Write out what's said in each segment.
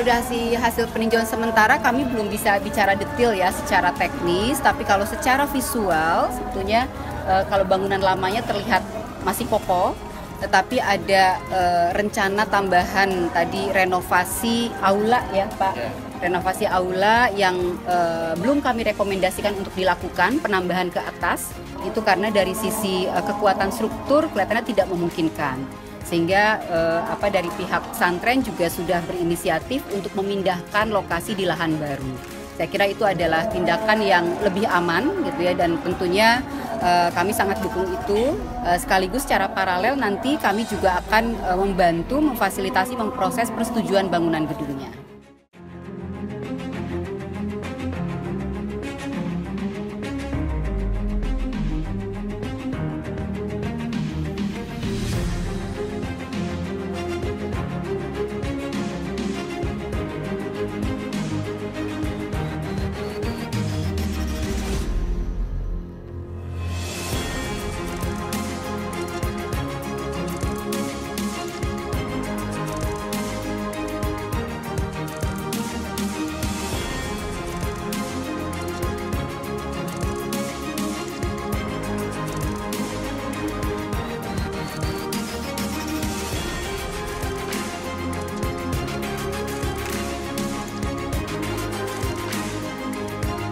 Kalau dari hasil peninjauan sementara kami belum bisa bicara detail ya secara teknis, tapi kalau secara visual sebetulnya kalau bangunan lamanya terlihat masih kokoh, tetapi ada rencana tambahan tadi renovasi aula ya Pak. Renovasi aula yang belum kami rekomendasikan untuk dilakukan penambahan ke atas, itu karena dari sisi kekuatan struktur kelihatannya tidak memungkinkan. Sehingga dari pihak pesantren juga sudah berinisiatif untuk memindahkan lokasi di lahan baru. Saya kira itu adalah tindakan yang lebih aman gitu ya, dan tentunya kami sangat dukung itu. Sekaligus secara paralel nanti kami juga akan membantu memfasilitasi memproses persetujuan bangunan gedungnya.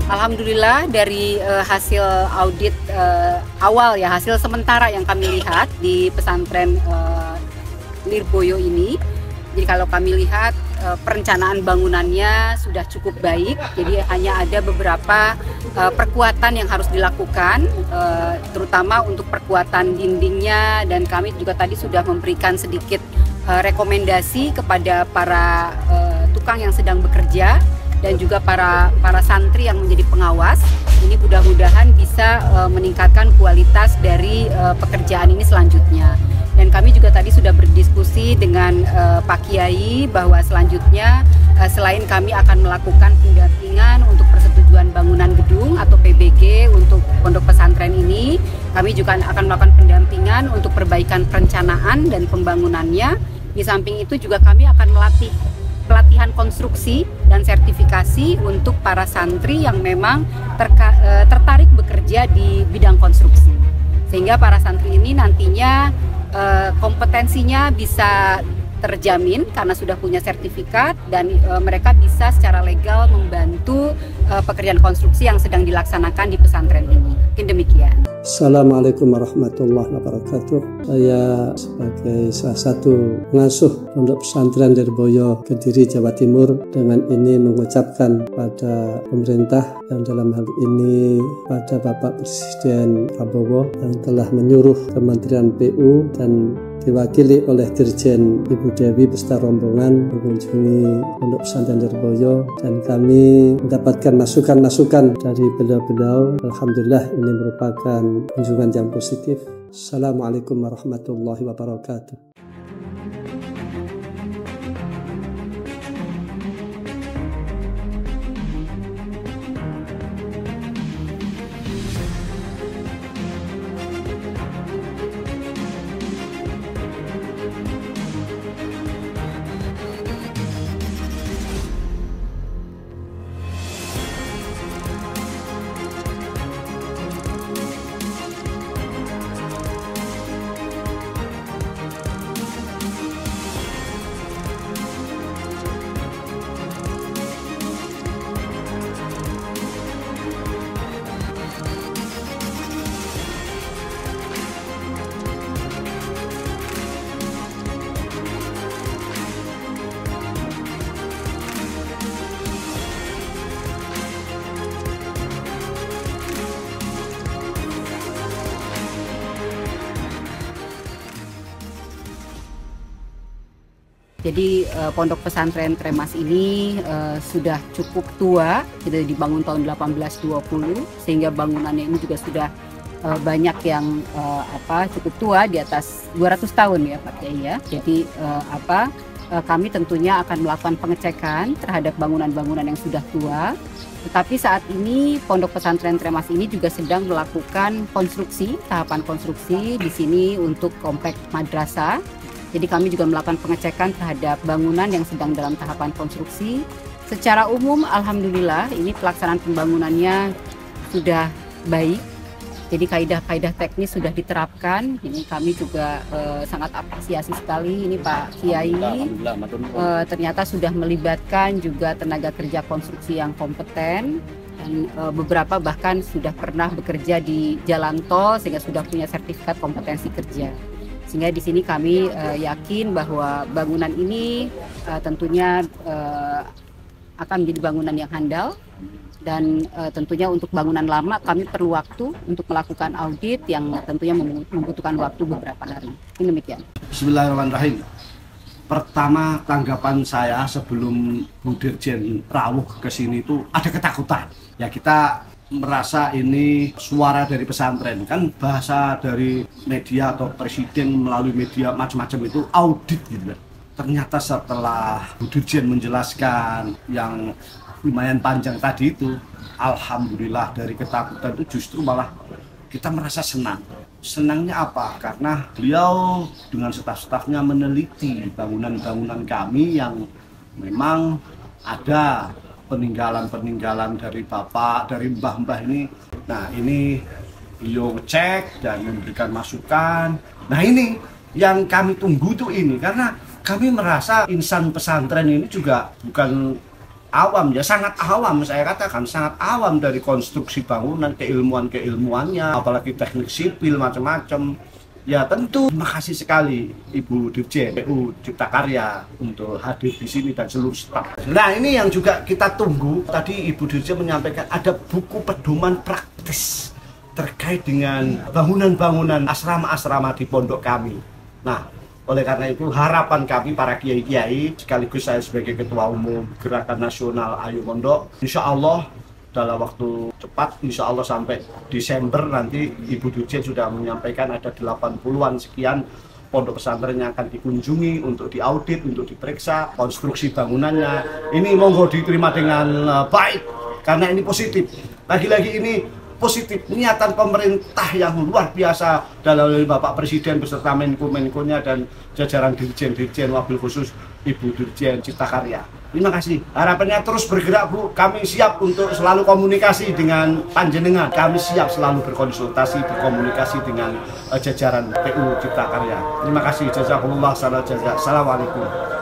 Alhamdulillah dari hasil audit awal ya, hasil sementara yang kami lihat di pesantren Lirboyo ini. Jadi kalau kami lihat perencanaan bangunannya sudah cukup baik. Jadi hanya ada beberapa perkuatan yang harus dilakukan, terutama untuk perkuatan dindingnya, dan kami juga tadi sudah memberikan sedikit rekomendasi kepada para tukang yang sedang bekerja dan juga para santri yang menjadi pengawas. Ini mudah-mudahan bisa meningkatkan kualitas dari pekerjaan ini selanjutnya. Dan kami juga tadi sudah berdiskusi dengan Pak Kiai bahwa selanjutnya selain kami akan melakukan pendampingan untuk persetujuan bangunan gedung atau PBG untuk pondok pesantren ini, kami juga akan melakukan pendampingan untuk perbaikan perencanaan dan pembangunannya. Di samping itu juga kami akan melatih pelatihan konstruksi dan sertifikasi untuk para santri yang memang tertarik bekerja di bidang konstruksi, sehingga para santri ini nantinya kompetensinya bisa terjamin karena sudah punya sertifikat, dan mereka bisa secara legal membantu pekerjaan konstruksi yang sedang dilaksanakan di pesantren ini. Mungkin demikian. Assalamualaikum warahmatullahi wabarakatuh. Saya sebagai salah satu pengasuh Pondok Pesantren Lirboyo, Kediri, Jawa Timur, dengan ini mengucapkan pada pemerintah yang dalam hal ini pada Bapak Presiden Prabowo yang telah menyuruh Kementerian PU dan diwakili oleh Dirjen Ibu Dewi beserta rombongan mengunjungi Pondok Pesantren Lirboyo, dan kami mendapatkan masukan-masukan dari beliau-beliau. Alhamdulillah ini merupakan kunjungan yang positif. Assalamualaikum warahmatullahi wabarakatuh. Jadi pondok pesantren Tremas ini sudah cukup tua, sudah dibangun tahun 1820, sehingga bangunannya ini juga sudah banyak yang cukup tua, di atas 200 tahun ya Pak Kiai ya. Jadi kami tentunya akan melakukan pengecekan terhadap bangunan-bangunan yang sudah tua. Tetapi saat ini pondok pesantren Tremas ini juga sedang melakukan konstruksi, tahapan konstruksi di sini untuk kompleks madrasah. Jadi kami juga melakukan pengecekan terhadap bangunan yang sedang dalam tahapan konstruksi. Secara umum, alhamdulillah ini pelaksanaan pembangunannya sudah baik. Jadi kaidah-kaidah teknis sudah diterapkan. Ini kami juga sangat apresiasi sekali. Ini Pak Kiai ternyata sudah melibatkan juga tenaga kerja konstruksi yang kompeten. Dan beberapa bahkan sudah pernah bekerja di jalan tol sehingga sudah punya sertifikat kompetensi kerja. Sehingga di sini kami yakin bahwa bangunan ini tentunya akan menjadi bangunan yang handal, dan tentunya untuk bangunan lama kami perlu waktu untuk melakukan audit yang tentunya membutuhkan waktu beberapa hari. Ini demikian. Bismillahirrahmanirrahim. Pertama, tanggapan saya sebelum Bu Dirjen rawuh ke sini itu ada ketakutan. Ya, kita merasa ini suara dari pesantren, kan bahasa dari media atau presiden melalui media macam-macam itu audit gitu. Ternyata setelah Bu Dirjen menjelaskan yang lumayan panjang tadi itu, alhamdulillah dari ketakutan itu justru malah kita merasa senang. Senangnya apa? Karena beliau dengan staf-stafnya meneliti bangunan-bangunan kami yang memang ada peninggalan-peninggalan dari bapak, dari mbah-mbah ini. Nah, ini beliau cek dan memberikan masukan. Nah, ini yang kami tunggu tuh ini, karena kami merasa insan pesantren ini juga bukan awam, ya sangat awam, saya katakan sangat awam dari konstruksi bangunan, keilmuannya, apalagi teknik sipil macam-macam. Ya tentu terima kasih sekali Ibu Dirjen PU Cipta Karya untuk hadir di sini dan seluruh staf. Nah, ini yang juga kita tunggu. Tadi Ibu Dirjen menyampaikan ada buku pedoman praktis terkait dengan bangunan-bangunan asrama-asrama di pondok kami. Nah, oleh karena itu harapan kami para kiai-kiai, sekaligus saya sebagai Ketua Umum Gerakan Nasional Ayo Pondok, insya Allah dalam waktu cepat, insya Allah sampai Desember nanti Ibu Dirjen sudah menyampaikan ada 80-an sekian pondok pesantren yang akan dikunjungi untuk diaudit, untuk diperiksa konstruksi bangunannya. Ini monggo diterima dengan baik karena ini positif. Lagi-lagi ini positif, niatan pemerintah yang luar biasa dalam Bapak Presiden beserta Menko-Menkonya dan jajaran Dirjen-Dirjen wabil khusus Ibu Dirjen Cipta Karya. Terima kasih. Harapannya terus bergerak, Bu. Kami siap untuk selalu komunikasi dengan panjenengan. Kami siap selalu berkonsultasi, berkomunikasi dengan jajaran PU Cipta Karya. Terima kasih. Jazakumullah khairan jazaa. Assalamualaikum.